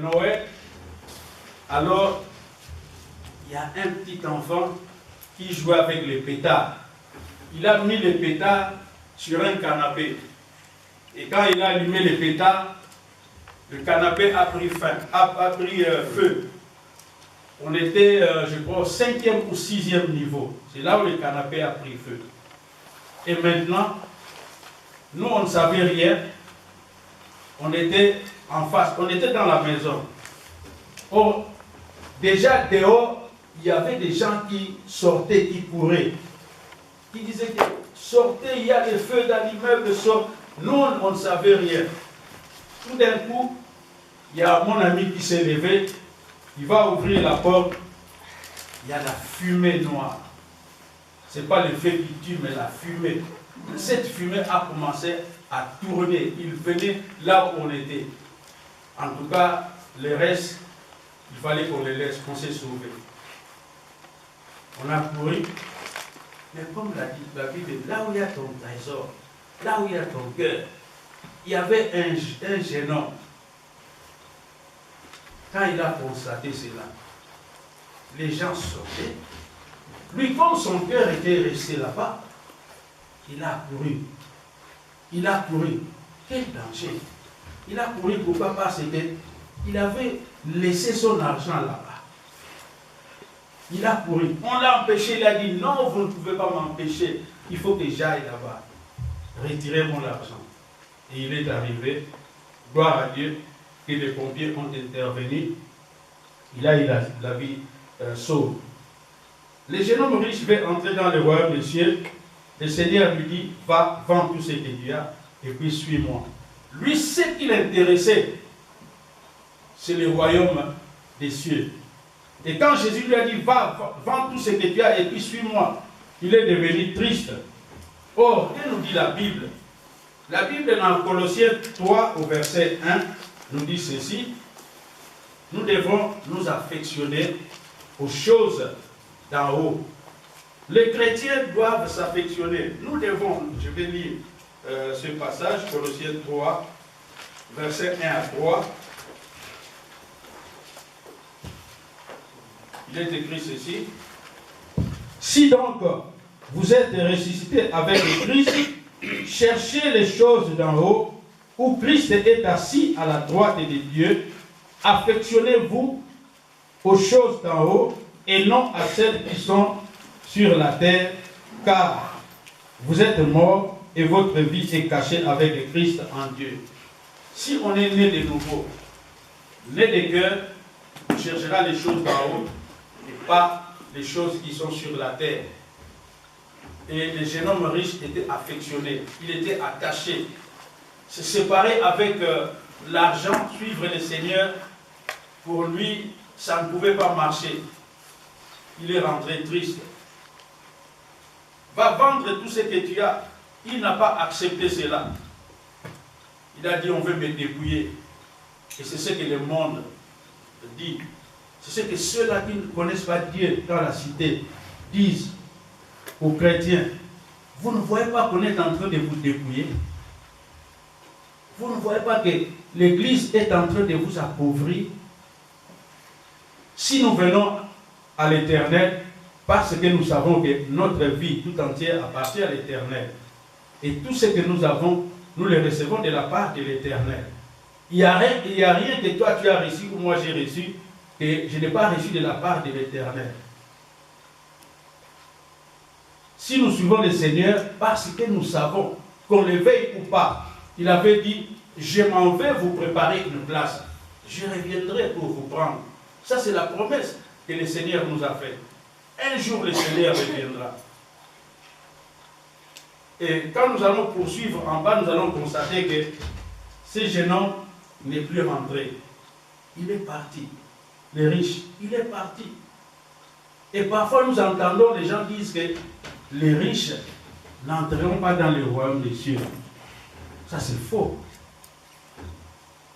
Noël, alors il y a un petit enfant qui jouait avec les pétards. Il a mis les pétards sur un canapé. Et quand il a allumé les pétards, le canapé a pris feu. On était, je crois, au 5e ou 6e niveau. C'est là où le canapé a pris feu. Et maintenant, nous, on ne savait rien. On était en face, on était dans la maison. Or, déjà dehors, il y avait des gens qui sortaient, qui couraient, qui disaient que sortez, il y a des feux dans l'immeuble, sortez. Nous, on ne savait rien. Tout d'un coup, il y a mon ami qui s'est levé, il va ouvrir la porte, il y a la fumée noire. Ce n'est pas le feu qui tue, mais la fumée. Cette fumée a commencé à tourner. Il venait là où on était. En tout cas, le reste, il fallait qu'on les laisse, qu'on s'est sauvés. On a couru. Mais comme l'a dit la Bible, là où il y a ton trésor, là où il y a ton cœur, il y avait un jeune homme. Quand il a constaté cela, les gens sortaient. Lui, comme son cœur était resté là-bas, il a couru. Il a couru. Quel danger! Il a couru pourquoi? Parce qu'il avait laissé son argent là-bas. Il a couru. On l'a empêché, il a dit non, vous ne pouvez pas m'empêcher. Il faut que j'aille là-bas. Retirez mon argent. Et il est arrivé, gloire à Dieu, que les pompiers ont intervenu. Il a eu la vie sauve. Le jeune homme riche veut entrer dans le royaume des cieux. Le Seigneur lui dit, va, vends tout ce que tu as, et puis suis-moi. Lui, ce qui l'intéressait, c'est le royaume des cieux. Et quand Jésus lui a dit, va, vends tout ce que tu as, et puis suis-moi, il est devenu triste. Or, que nous dit la Bible? La Bible, dans Colossiens 3, au verset 1, nous dit ceci: nous devons nous affectionner aux choses d'en haut. Les chrétiens doivent s'affectionner. Nous devons, je vais lire ce passage, Colossiens 3, verset 1 à 3. Il est écrit ceci: si donc vous êtes ressuscités avec le Christ, cherchez les choses d'en haut, où Christ est assis à la droite de Dieu. Affectionnez-vous aux choses d'en haut et non à celles qui sont sur la terre, car vous êtes morts et votre vie est cachée avec Christ en Dieu. Si on est né de nouveau, né de cœur, on cherchera les choses d'en haut et pas les choses qui sont sur la terre. Et le jeune homme riche était affectionné, il était attaché, se séparer avec l'argent, suivre le Seigneur, pour lui, ça ne pouvait pas marcher. Il est rentré triste. Va vendre tout ce que tu as. Il n'a pas accepté cela. Il a dit, on veut me dépouiller. Et c'est ce que le monde dit. C'est ce que ceux-là qui ne connaissent pas Dieu dans la cité disent aux chrétiens. Vous ne voyez pas qu'on est en train de vous dépouiller? Vous ne voyez pas que l'Église est en train de vous appauvrir? Si nous venons à l'Éternel, parce que nous savons que notre vie tout entière appartient à l'Éternel. Et tout ce que nous avons, nous le recevons de la part de l'Éternel. Il n'y a rien que toi tu as reçu ou moi j'ai reçu, que je n'ai pas reçu de la part de l'Éternel. Si nous suivons le Seigneur, parce que nous savons, qu'on le veuille ou pas, il avait dit, je m'en vais vous préparer une place. Je reviendrai pour vous prendre. Ça, c'est la promesse que le Seigneur nous a faite. Un jour, le Seigneur reviendra. Et quand nous allons poursuivre en bas, nous allons constater que ce jeune homme n'est plus rentré. Il est parti. Le riche, il est parti. Et parfois, nous entendons les gens disent que les riches n'entreront pas dans le royaume des cieux. Ça, c'est faux.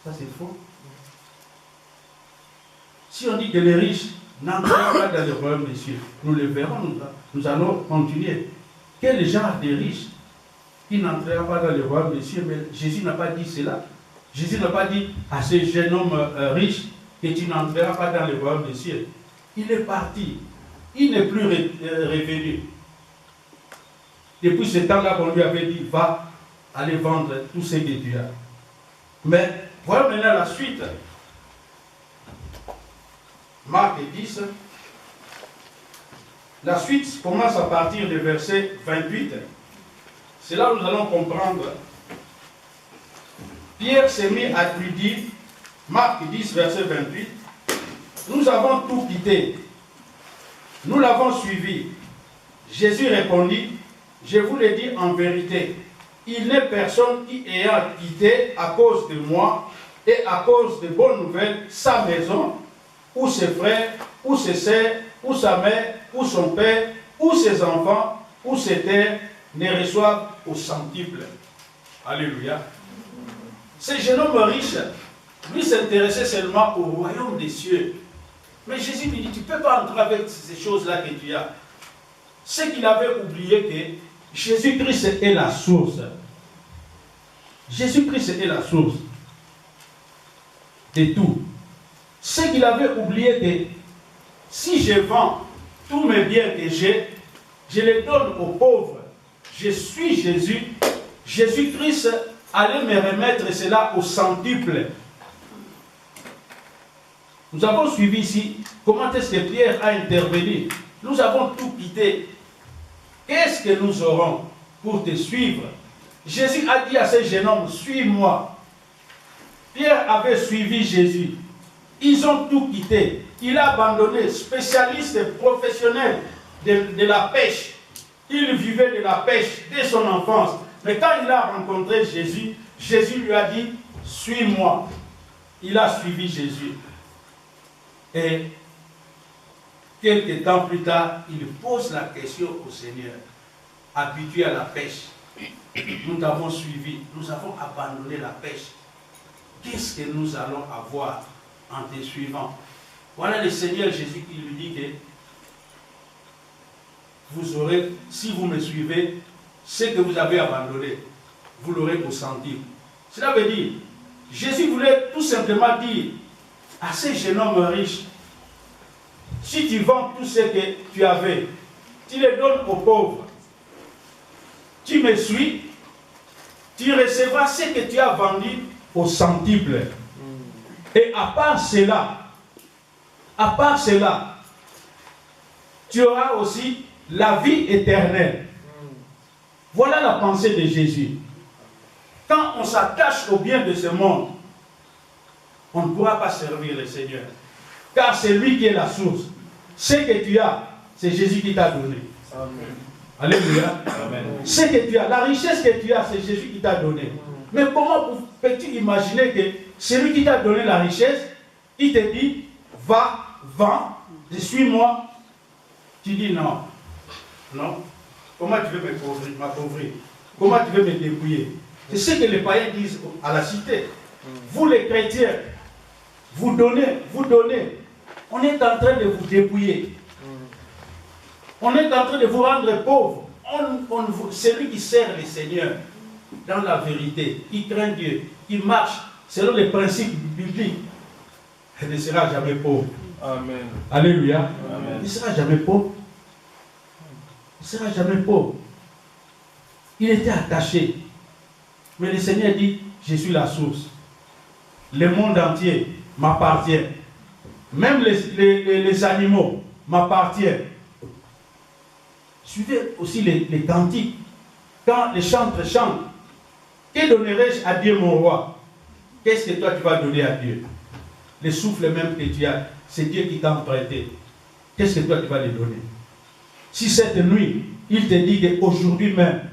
Ça, c'est faux. Si on dit que les riches n'entreront pas dans le royaume des cieux, nous le verrons, nous allons continuer. Quel genre de riches qui n'entreront pas dans le royaume des cieux? Mais Jésus n'a pas dit cela. Jésus n'a pas dit à ce jeune homme riche que tu n'entreras pas dans le royaume des cieux. Il est parti. Il n'est plus revenu. Depuis ce temps-là, on lui avait dit, va aller vendre tout ce que tu as. Mais voilà maintenant la suite. Marc 10. La suite commence à partir du verset 28. C'est là où nous allons comprendre. Pierre s'est mis à lui dire, Marc 10, verset 28, nous avons tout quitté. Nous l'avons suivi. Jésus répondit, je vous le dis en vérité, il n'est personne qui ayant quitté à cause de moi et à cause de bonnes nouvelles sa maison, ou ses frères, ou ses sœurs, ou sa mère, ou son père, ou ses enfants, ou ses terres, ne reçoivent au centuple. Alléluia. Ce jeune homme riche, lui s'intéressait seulement au royaume des cieux. Mais Jésus lui dit, tu ne peux pas entrer avec ces choses-là que tu as. Ce qu'il avait oublié que Jésus-Christ est la source. Jésus-Christ est la source de tout. Ce qu'il avait oublié que si je vends tous mes biens que j'ai, je les donne aux pauvres. Je suis Jésus. Jésus-Christ allait me remettre cela au centuple. Nous avons suivi ici comment est-ce que Pierre a intervenu. Nous avons tout quitté. Qu'est-ce que nous aurons pour te suivre? Jésus a dit à ce jeune homme, suis-moi. Pierre avait suivi Jésus. Ils ont tout quitté. Il a abandonné, spécialiste professionnel de la pêche. Il vivait de la pêche dès son enfance. Mais quand il a rencontré Jésus, Jésus lui a dit, suis-moi. Il a suivi Jésus. Et quelques temps plus tard, il pose la question au Seigneur, habitué à la pêche. Nous t'avons suivi, nous avons abandonné la pêche. Qu'est-ce que nous allons avoir en te suivant? Voilà le Seigneur Jésus qui lui dit que vous aurez, si vous me suivez, ce que vous avez abandonné, vous l'aurez au centuple. Cela veut dire, Jésus voulait tout simplement dire à ces jeunes hommes riches, si tu vends tout ce que tu avais, tu les donnes aux pauvres, tu me suis, tu recevras ce que tu as vendu au centuple. Et à part cela, tu auras aussi la vie éternelle. Voilà la pensée de Jésus. Quand on s'attache au bien de ce monde, on ne pourra pas servir le Seigneur. Car c'est lui qui est la source. Ce que tu as, c'est Jésus qui t'a donné. Amen. Alléluia. Amen. Ce que tu as, la richesse que tu as, c'est Jésus qui t'a donné. Mais comment peux-tu imaginer que celui qui t'a donné la richesse, il te dit, va, vends, suis-moi. Tu dis non. Non. Comment tu veux m'appauvrir? Comment tu veux me dépouiller? C'est ce que les païens disent à la cité. Vous les chrétiens, vous donnez. On est en train de vous dépouiller. On est en train de vous rendre pauvres. Celui qui sert le Seigneur dans la vérité, qui craint Dieu, qui marche selon les principes bibliques, il ne sera jamais pauvre. Amen. Alléluia. Amen. Il ne sera jamais pauvre. Il ne sera jamais pauvre. Il était attaché. Mais le Seigneur dit, je suis la source. Le monde entier m'appartient. Même les animaux m'appartiennent. Suivez aussi les cantiques. Quand les chantres chantent, que donnerai-je à Dieu mon roi? Qu'est-ce que toi tu vas donner à Dieu? Le souffle même que tu as, c'est Dieu qui t'a prêté. Qu'est-ce que toi tu vas lui donner? Si cette nuit, il te dit qu'aujourd'hui même,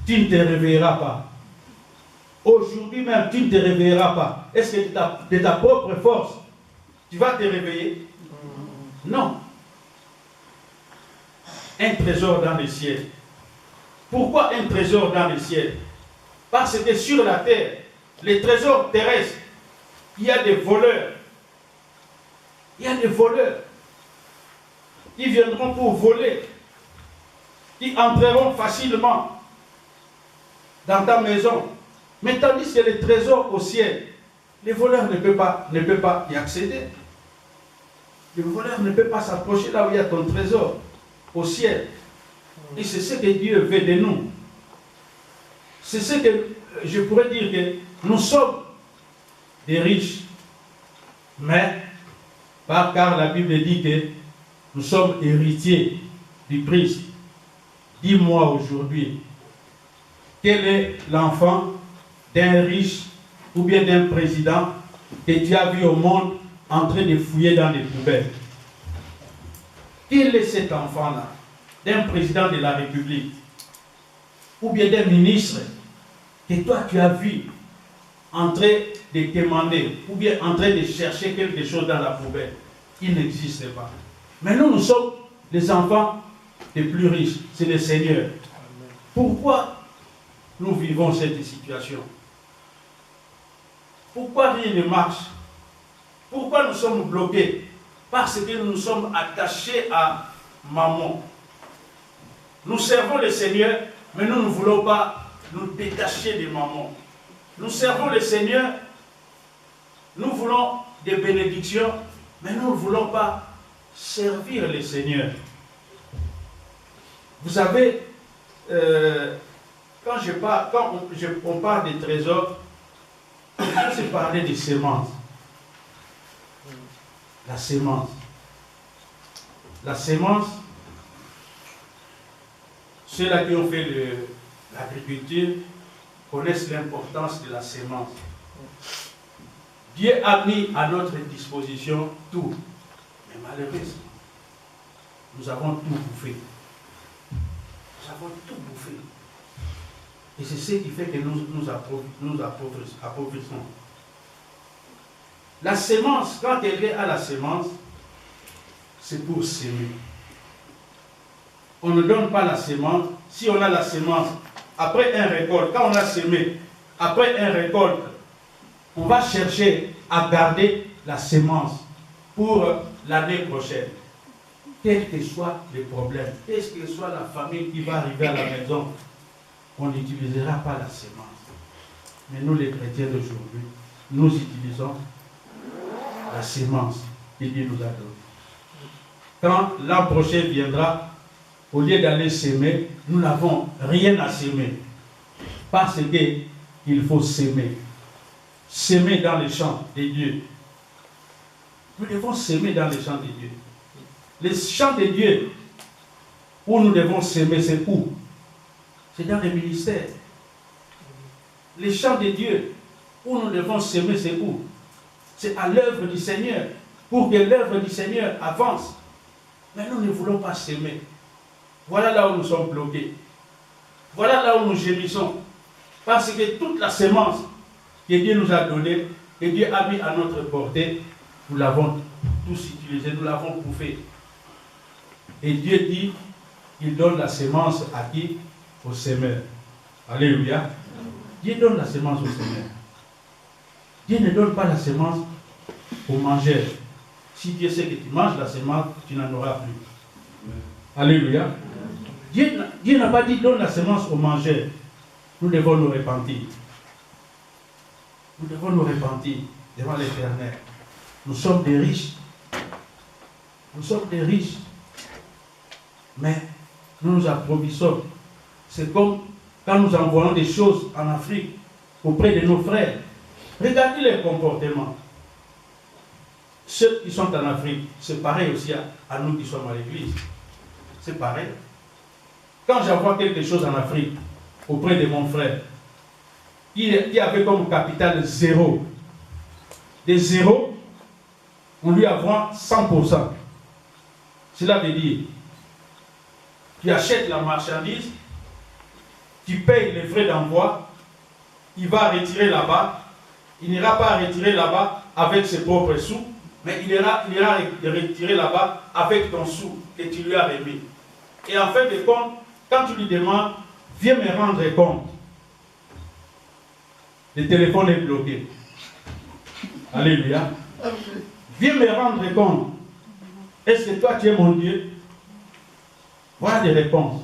tu ne te réveilleras pas. Aujourd'hui même, tu ne te réveilleras pas. Est-ce que de ta propre force, tu vas te réveiller? Non. Un trésor dans le ciel. Pourquoi un trésor dans le ciel? Parce que sur la terre, les trésors terrestres, il y a des voleurs. Il y a des voleurs. Ils viendront pour voler. Ils entreront facilement dans ta maison. Mais tandis que les trésors au ciel, les voleurs ne peuvent pas y accéder. Le voleur ne peut pas s'approcher là où il y a ton trésor, au ciel. Et c'est ce que Dieu veut de nous. C'est ce que je pourrais dire que nous sommes des riches. Mais, car la Bible dit que nous sommes héritiers du Christ. Dis-moi aujourd'hui, quel est l'enfant d'un riche ou bien d'un président que tu as vu au monde en train de fouiller dans les poubelles? Quel est cet enfant-là? D'un président de la République ou bien d'un ministre que toi tu as vu en train de demander ou bien en train de chercher quelque chose dans la poubelle? Il n'existe pas. Mais nous sommes les enfants les plus riches, c'est le Seigneur. Pourquoi nous vivons cette situation? Pourquoi rien ne marche? Pourquoi nous sommes bloqués? Parce que nous sommes attachés à maman. Nous servons le Seigneur, mais nous ne voulons pas nous détacher de maman. Nous servons le Seigneur, nous voulons des bénédictions, mais nous ne voulons pas servir le Seigneur. Vous savez, quand on parle des trésors, on peut parler des semences. La semence. La semence, ceux-là qui ont fait l'agriculture connaissent l'importance de la semence. Dieu a mis à notre disposition tout. Mais malheureusement, nous avons tout bouffé. Nous avons tout bouffé. Et c'est ce qui fait que nous appauvrissons. La semence, quand quelqu'un a la semence, c'est pour s'aimer. On ne donne pas la semence. Si on a la semence, après un récolte, quand on a semé, après un récolte, on va chercher à garder la semence pour l'année prochaine. Quels que soient les problèmes, quelle que soit la famille qui va arriver à la maison, on n'utilisera pas la semence. Mais nous, les chrétiens d'aujourd'hui, nous utilisons la semence que Dieu nous a donnée. Quand l'an prochain viendra, au lieu d'aller s'aimer, nous n'avons rien à s'aimer. Parce qu'il faut s'aimer. S'aimer dans les champs de Dieu. Nous devons s'aimer dans les champs de Dieu. Les champs de Dieu où nous devons s'aimer, c'est où? C'est dans les ministères. Les champs de Dieu où nous devons s'aimer, c'est où? C'est à l'œuvre du Seigneur. Pour que l'œuvre du Seigneur avance. Mais nous ne voulons pas s'aimer. Voilà là où nous sommes bloqués. Voilà là où nous gémissons. Parce que toute la semence que Dieu nous a donnée, que Dieu a mis à notre portée, nous l'avons tous utilisé, nous l'avons bouffé. Et Dieu dit qu'il donne la semence à qui? Au semeur. Alléluia. Dieu donne la semence au semeur. Dieu ne donne pas la semence au mangeur. Si Dieu sait que tu manges la semence, tu n'en auras plus. Alléluia. Dieu n'a pas dit donne la semence au mangeur. Nous devons nous repentir. Nous devons nous repentir devant l'Éternel. Nous sommes des riches. Nous sommes des riches. Mais nous nous approvisionnons. C'est comme quand nous envoyons des choses en Afrique auprès de nos frères. Regardez les comportements. Ceux qui sont en Afrique, c'est pareil aussi à nous qui sommes à l'église. C'est pareil. Quand j'envoie quelque chose en Afrique auprès de mon frère, qui avait comme capital 0, de 0, on lui envoie 100%. Cela veut dire, tu achètes la marchandise, tu payes les frais d'envoi, il va retirer là-bas, il n'ira pas retirer là-bas avec ses propres sous, mais il ira retirer là-bas avec ton sou que tu lui as remis. Et en fin de compte, quand tu lui demandes, viens me rendre compte, le téléphone est bloqué. Alléluia. Viens me rendre compte. Est-ce que toi tu es mon Dieu? Voilà des réponses.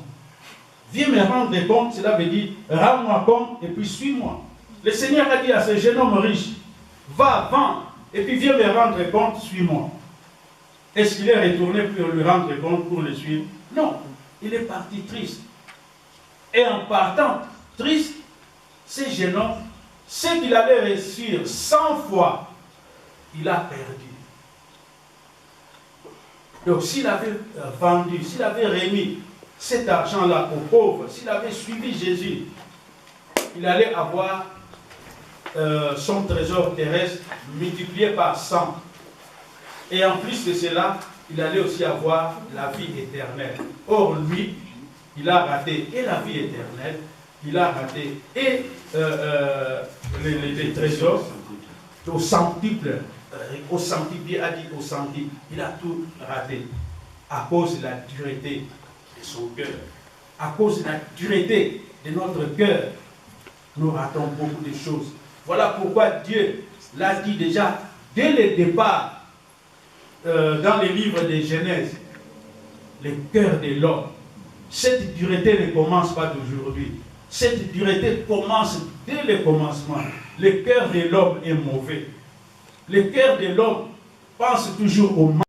Viens me rendre compte, cela veut dire rends-moi compte et puis suis-moi. Le Seigneur a dit à ce jeune homme riche, va, vends, et puis viens me rendre compte, suis-moi. Est-ce qu'il est retourné pour lui rendre compte, pour le suivre? Non, il est parti triste. Et en partant triste, ce jeune homme, ce qu'il allait réussir 100 fois, il a perdu. Donc s'il avait vendu, s'il avait remis cet argent-là aux pauvres, s'il avait suivi Jésus, il allait avoir son trésor terrestre multiplié par 100. Et en plus de cela, il allait aussi avoir la vie éternelle. Or, lui, il a raté et la vie éternelle, il a raté et les trésors au centuple, il a dit au centuple, il a tout raté à cause de la dureté de son cœur. À cause de la dureté de notre cœur, nous ratons beaucoup de choses. Voilà pourquoi Dieu l'a dit déjà dès le départ dans les livres de Genèse, le cœur de l'homme. Cette dureté ne commence pas d'aujourd'hui. Cette dureté commence dès le commencement. Le cœur de l'homme est mauvais. Le cœur de l'homme pense toujours au mal.